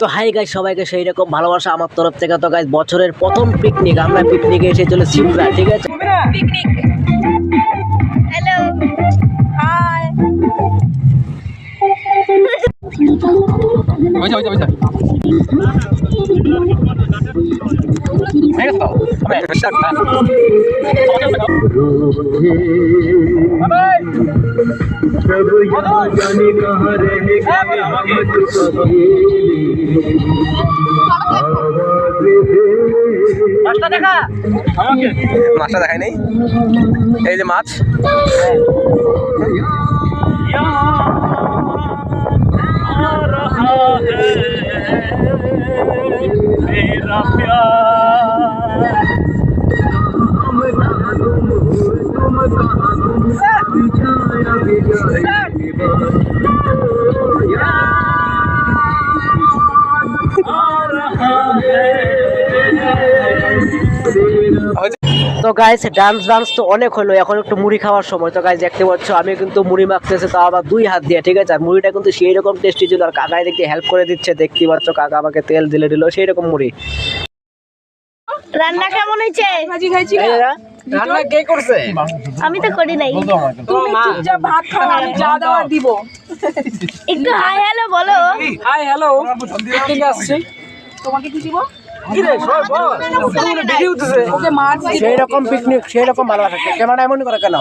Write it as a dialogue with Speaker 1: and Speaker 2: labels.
Speaker 1: তো hi guys, সবাইকে সেই রকম ভালোবাসা আমার তরফ থেকে। তো গাইস, বছরের প্রথম পিকনিক, আমরা পিকনিকে এসে চলে সিমরা, ঠিক আছে?
Speaker 2: পিকনিক। Hello, hi.
Speaker 1: মাছটা
Speaker 3: দেখাই নেই, এই যে মাছ।
Speaker 1: তো গাইস, ডান্স তো অনেক হলো, এখন একটু মুড়ি খাওয়ার সময়। তো গাইস, দেখতে পাচ্ছ আমি কিন্তু মুড়ি মাখতেছে, তাও আবার 2 হাত দিয়ে, ঠিক আছে? আর মুড়িটা কিন্তু সেই রকম টেস্টি ছিল, আর কাকাই দেখতে হেল্প করে দিচ্ছে, দেখতে পাচ্ছ কাকা আমাকে তেল দিলে দিল সেই রকম মুড়ি।
Speaker 2: রান্না কেমন হয়েছে?
Speaker 4: ভাজি খাইছি।
Speaker 3: রান্না কে করছে?
Speaker 2: আমি তো করি নাই।
Speaker 4: তুমি চুপচাপ ভাত খাও, আমি চা দাও আর দিব।
Speaker 2: একটু হাই হ্যালো বলো।
Speaker 4: হাই হ্যালো, পিকনিক আসছি। তোমাকে কি দিব? ওকে মাছ
Speaker 1: সেই রকম পিকনিক, সেই রকম ভালো লাগে। ক্যামেরা এমন করে কেন?